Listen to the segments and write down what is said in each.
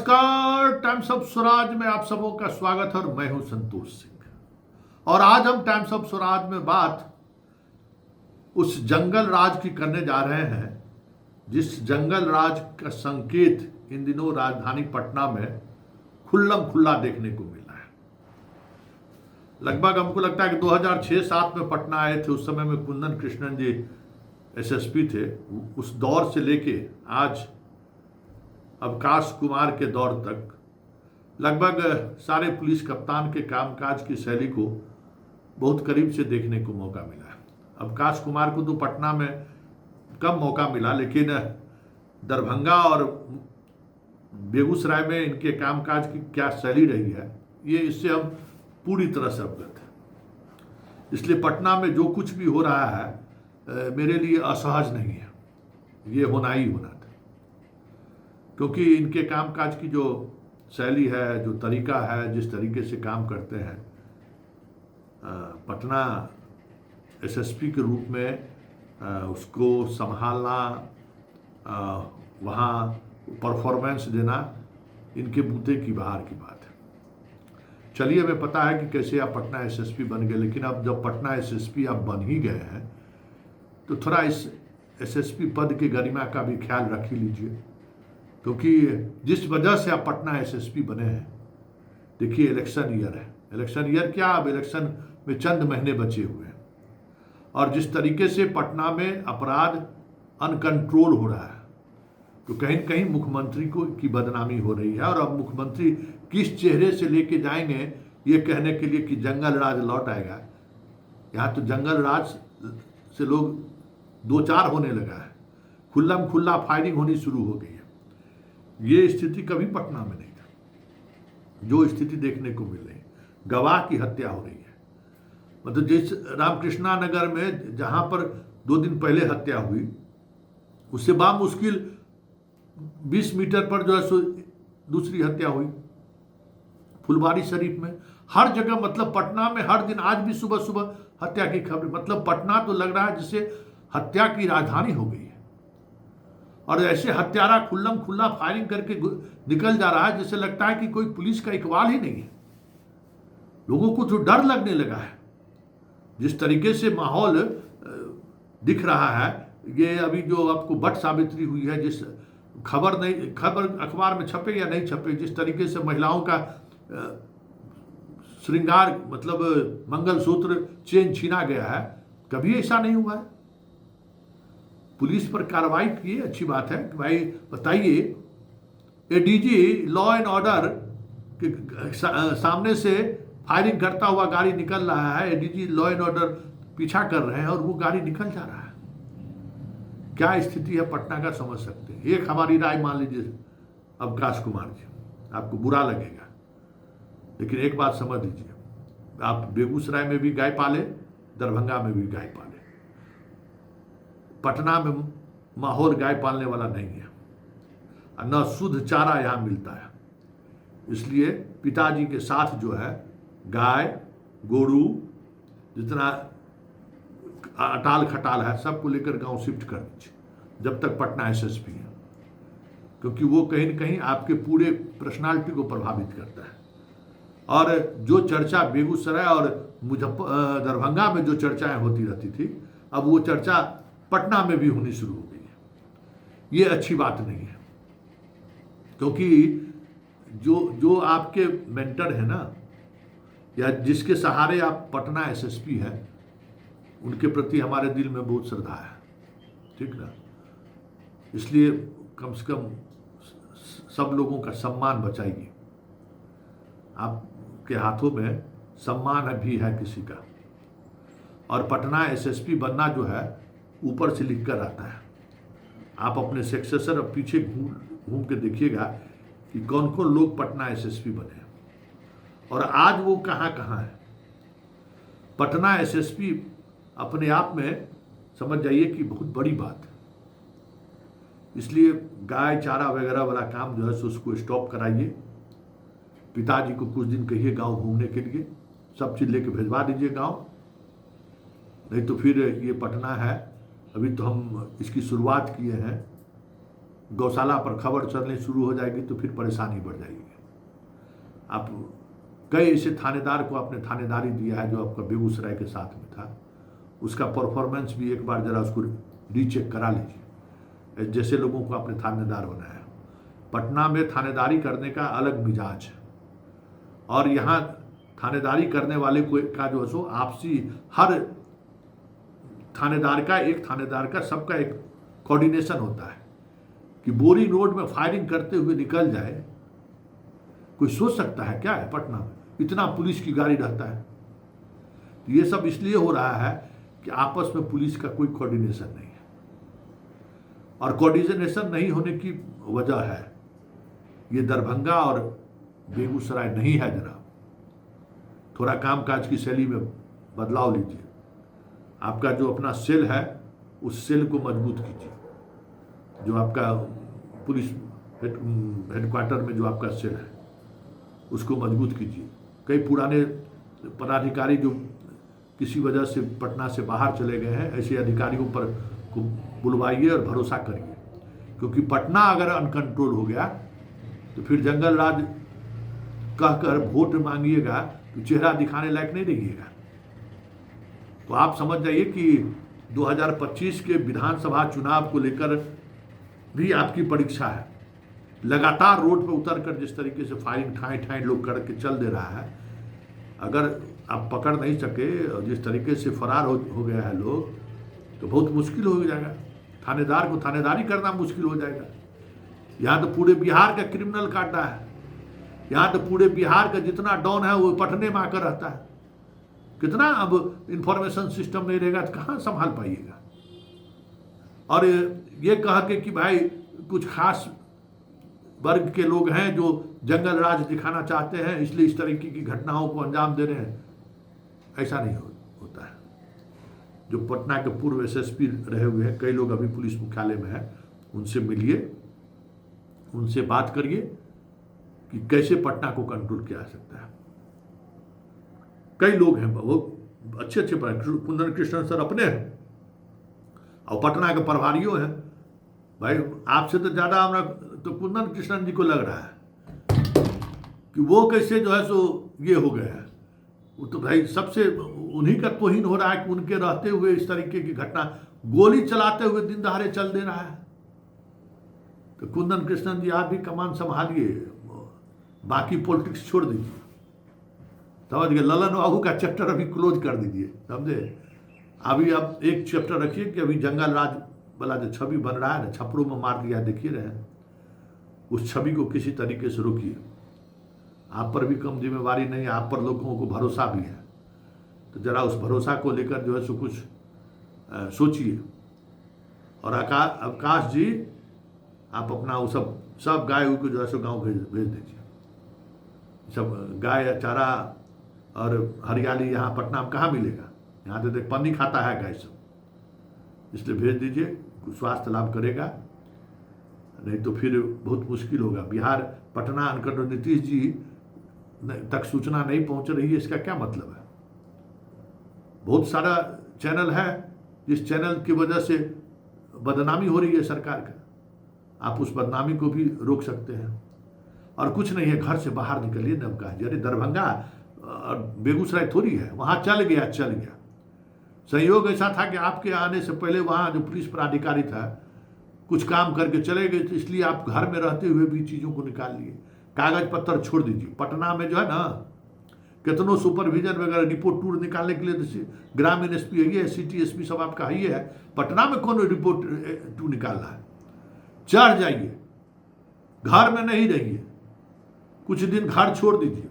नमस्कार। Times of Swaraj में आप सबों का स्वागत है और मैं हूं संतोष सिंह। और आज हम टाइम्स ऑफ स्वराज में बात उस जंगल राज की करने जा रहे हैं जिस जंगल राज का संकेत इन दिनों राजधानी पटना में खुल्लम खुल्ला देखने को मिला है। लगभग हमको लगता है कि 2006-07 में पटना आए थे। उस समय में कुंदन कृष्णन जी एसएसपी थे। उस दौर से लेके आज अवकाश कुमार के दौर तक लगभग सारे पुलिस कप्तान के कामकाज की शैली को बहुत करीब से देखने को मौका मिला है। अवकाश कुमार को तो पटना में कम मौका मिला, लेकिन दरभंगा और बेगूसराय में इनके कामकाज की क्या शैली रही है ये इससे हम पूरी तरह से अवगत हैं। इसलिए पटना में जो कुछ भी हो रहा है मेरे लिए असहज नहीं है, ये होना ही होना था। क्योंकि इनके कामकाज की जो शैली है, जो तरीका है, जिस तरीके से काम करते हैं, पटना एसएसपी के रूप में उसको संभालना, वहाँ परफॉर्मेंस देना इनके बूते की बाहर की बात है। चलिए, हमें पता है कि कैसे आप पटना एसएसपी बन गए, लेकिन अब जब पटना एसएसपी आप बन ही गए हैं तो थोड़ा इस एसएसपी पद की गरिमा का भी ख्याल रख ही लीजिए। क्योंकि जिस वजह से आप पटना एसएसपी बने हैं, देखिए इलेक्शन ईयर है। इलेक्शन ईयर क्या, अब इलेक्शन में चंद महीने बचे हुए हैं और जिस तरीके से पटना में अपराध अनकंट्रोल हो रहा है तो कहीं न कहीं मुख्यमंत्री की बदनामी हो रही है। और अब मुख्यमंत्री किस चेहरे से लेके जाएंगे ये कहने के लिए कि जंगल राज लौट आएगा। यहाँ तो जंगल राज से लोग दो चार होने लगा है, खुल्लम खुल्ला फायरिंग होनी शुरू हो गई है। ये स्थिति कभी पटना में नहीं था जो स्थिति देखने को मिल रही है। गवाह की हत्या हो रही है। मतलब जिस रामकृष्णा नगर में जहां पर 2 दिन पहले हत्या हुई, उससे बामुश्किल 20 मीटर पर जो है दूसरी हत्या हुई फुलवारी शरीफ में। हर जगह, मतलब पटना में हर दिन, आज भी सुबह सुबह हत्या की खबर। मतलब पटना तो लग रहा है जिसे हत्या की राजधानी हो गई है। और ऐसे हत्यारा खुल्लम खुल्ला फायरिंग करके निकल जा रहा है जिससे लगता है कि कोई पुलिस का इकबाल ही नहीं है। लोगों को तो डर लगने लगा है। जिस तरीके से माहौल दिख रहा है, ये अभी जो आपको बट सावित्री हुई है, जिस खबर अखबार में छपे या नहीं छपे, जिस तरीके से महिलाओं का श्रृंगार, मतलब मंगलसूत्र, चेन छीना गया है, कभी ऐसा नहीं हुआ है। पुलिस पर कार्रवाई की, अच्छी बात है कि भाई बताइए, एडीजी लॉ एंड ऑर्डर के सामने से फायरिंग करता हुआ गाड़ी निकल रहा है। एडीजी लॉ एंड ऑर्डर पीछा कर रहे हैं और वो गाड़ी निकल जा रहा है। क्या स्थिति है पटना का, समझ सकते हैं। एक हमारी राय मान लीजिए अवकाश कुमार जी, आपको बुरा लगेगा, लेकिन एक बात समझ लीजिए, आप बेगूसराय में भी गाय पाले, दरभंगा में भी गाय पाले, पटना में माहौल गाय पालने वाला नहीं है, न शुद्ध चारा यहाँ मिलता है। इसलिए पिताजी के साथ जो है गाय गोरू जितना अटाल खटाल है सबको लेकर गांव शिफ्ट कर दीजिए जब तक पटना एसएसपी है। क्योंकि वो कहीं न कहीं आपके पूरे पर्सनालिटी को प्रभावित करता है। और जो चर्चा बेगूसराय और दरभंगा में जो चर्चाएं होती रहती थी, अब वो चर्चा पटना में भी होनी शुरू हो गई है। ये अच्छी बात नहीं है। क्योंकि जो आपके मेंटर है ना, या जिसके सहारे आप पटना एसएसपी हैं, उनके प्रति हमारे दिल में बहुत श्रद्धा है, ठीक ना। इसलिए कम से कम सब लोगों का सम्मान बचाइए। आपके हाथों में सम्मान भी है किसी का। और पटना एसएसपी बनना जो है ऊपर से लिख कर आता है। आप अपने सक्सेसर पीछे घूम के देखिएगा कि कौन कौन लोग पटना एसएसपी बने और आज वो कहाँ कहाँ है। पटना एसएसपी अपने आप में समझ जाइए कि बहुत बड़ी बात है। इसलिए गाय चारा वगैरह वाला काम जो है सो उसको स्टॉप कराइए। पिताजी को कुछ दिन कहिए गांव घूमने के लिए, सब चीज़ लेके भिजवा दीजिए गांव। नहीं तो फिर ये पटना है, अभी तो हम इसकी शुरुआत किए हैं, गौशाला पर खबर चलने शुरू हो जाएगी तो फिर परेशानी बढ़ जाएगी। आप कई ऐसे थानेदार को आपने थानेदारी दिया है जो आपका बेगूसराय के साथ में था, उसका परफॉर्मेंस भी एक बार जरा उसको रीचेक करा लीजिए। जैसे लोगों को आपने थानेदार बनाया, पटना में थानेदारी करने का अलग मिजाज है, और यहाँ थानेदारी करने वाले को का जो है सो आपसी, हर थानेदार का, एक थानेदार का सबका एक कोऑर्डिनेशन होता है कि बोरी रोड में फायरिंग करते हुए निकल जाए। कोई सोच सकता है क्या है पटना में इतना पुलिस की गाड़ी रहता है? तो ये सब इसलिए हो रहा है कि आपस में पुलिस का कोई कोऑर्डिनेशन नहीं है, और कोऑर्डिनेशन नहीं होने की वजह है ये दरभंगा और बेगूसराय नहीं है। जनाब, थोड़ा कामकाज की शैली में बदलाव लीजिए। आपका जो अपना सेल है उस सेल को मजबूत कीजिए। जो आपका पुलिस हेडक्वार्टर में जो आपका सेल है उसको मजबूत कीजिए। कई पुराने पदाधिकारी जो किसी वजह से पटना से बाहर चले गए हैं, ऐसे अधिकारियों पर को बुलवाइए और भरोसा करिए, क्योंकि पटना अगर अनकंट्रोल हो गया तो फिर जंगल राज कहकर वोट मांगिएगा तो चेहरा दिखाने लायक नहीं रहिएगा। तो आप समझ जाइए कि 2025 के विधानसभा चुनाव को लेकर भी आपकी परीक्षा है। लगातार रोड पर उतर कर जिस तरीके से फायरिंग ठाए ठाए लोग करके चल दे रहा है, अगर आप पकड़ नहीं सके और जिस तरीके से फरार हो गया है लोग, तो बहुत मुश्किल हो जाएगा। थानेदार को थानेदारी करना मुश्किल हो जाएगा। यहाँ तो पूरे बिहार का क्रिमिनल काटा है, यहाँ तो पूरे बिहार का जितना डॉन है वो पटने में आकर रहता है। कितना अब इंफॉर्मेशन सिस्टम नहीं रहेगा तो कहाँ संभाल पाइएगा? और ये कह के कि भाई कुछ खास वर्ग के लोग हैं जो जंगल राज दिखाना चाहते हैं इसलिए इस तरीके की घटनाओं को अंजाम दे रहे हैं, ऐसा नहीं होता है। जो पटना के पूर्व एसएसपी रहे हुए हैं, कई लोग अभी पुलिस मुख्यालय में हैं, उनसे मिलिए, उनसे बात करिए कि कैसे पटना को कंट्रोल किया जा सकता है। कई लोग हैं बहुत अच्छे अच्छे, कुंदन कृष्णन सर अपने हैं और पटना के प्रभारियों हैं। भाई आपसे तो ज्यादा हमारा तो कुंदन कृष्णन जी को लग रहा है कि वो कैसे जो है सो ये हो गए हैं। वो तो भाई सबसे उन्हीं का तौहीन हो रहा है कि उनके रहते हुए इस तरीके की घटना, गोली चलाते हुए दिन दहाड़े चल दे रहा है। तो कुंदन कृष्णन जी आप भी कमान संभालिए, बाकी पॉलिटिक्स छोड़ दीजिए, समझ गए? ललन बाबू का चैप्टर अभी क्लोज कर दीजिए, समझे? अभी आप एक चैप्टर रखिए कि अभी जंगल राज वाला जो छवि बन रहा है ना, छपड़ों में मार दिया, देखिए रहे, उस छवि को किसी तरीके से रोकिए। आप पर भी कम जिम्मेवारी नहीं है, आप पर लोगों को भरोसा भी है, तो जरा उस भरोसा को लेकर जो है सो कुछ सोचिए। और अवकाश जी आप अपना वो सब गाय को जो है सो गाँव भेज दीजिए। सब गाय चारा और हरियाली यहाँ पटना में कहाँ मिलेगा? यहाँ तो देख पन्नी खाता है गाय सब, इसलिए भेज दीजिए, कुछ स्वास्थ्य लाभ करेगा, नहीं तो फिर बहुत मुश्किल होगा। बिहार पटना अनकंट्रोल, नीतीश जी तक सूचना नहीं पहुंच रही है, इसका क्या मतलब है? बहुत सारा चैनल है जिस चैनल की वजह से बदनामी हो रही है सरकार का, आप उस बदनामी को भी रोक सकते हैं। और कुछ नहीं है, घर से बाहर निकलिए। नवका अरे दरभंगा और बेगूसराय थोड़ी है, वहां चल गया। संयोग ऐसा था कि आपके आने से पहले वहां जो पुलिस पदाधिकारी था कुछ काम करके चले गए, तो इसलिए आप घर में रहते हुए भी चीजों को निकाल लिए। कागज पत्तर छोड़ दीजिए। पटना में जो है ना, कितनों सुपरविजन वगैरह रिपोर्ट टूर निकालने के लिए ग्रामीण एसपी है, सिटी एसपी सब आपका ही है। पटना में कौन रिपोर्ट टूर निकालना है? चढ़ जाइए, घर में नहीं रहिए, कुछ दिन घर छोड़ दीजिए,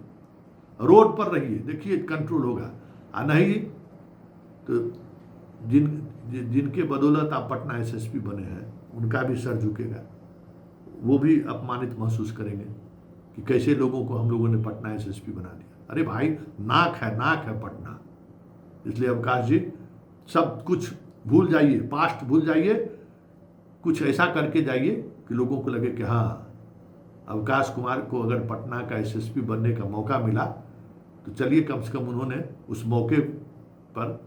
रोड पर रहिए, देखिए कंट्रोल होगा। और नहीं तो जिनके बदौलत आप पटना एसएसपी बने हैं उनका भी सर झुकेगा, वो भी अपमानित महसूस करेंगे कि कैसे लोगों को हम लोगों ने पटना एसएसपी बना दिया। अरे भाई नाक है पटना। इसलिए अवकाश जी सब कुछ भूल जाइए, पास्ट भूल जाइए, कुछ ऐसा करके जाइए कि लोगों को लगे कि हाँ अवकाश कुमार को अगर पटना का एसएसपी बनने का मौका मिला तो चलिए कम से कम उन्होंने उस मौके पर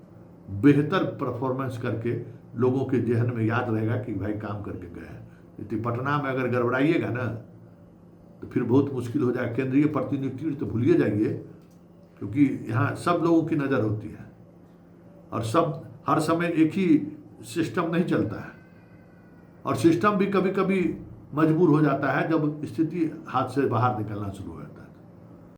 बेहतर परफॉर्मेंस करके लोगों के जहन में याद रहेगा कि भाई काम करके गए हैं। यदि पटना में अगर गड़बड़ाइएगा ना तो फिर बहुत मुश्किल हो जाए। केंद्रीय प्रतिनिधि तो भूलिए जाइए, क्योंकि यहाँ सब लोगों की नज़र होती है और सब हर समय एक ही सिस्टम नहीं चलता है, और सिस्टम भी कभी कभी मजबूर हो जाता है जब स्थिति हाथ से बाहर निकलना शुरू है।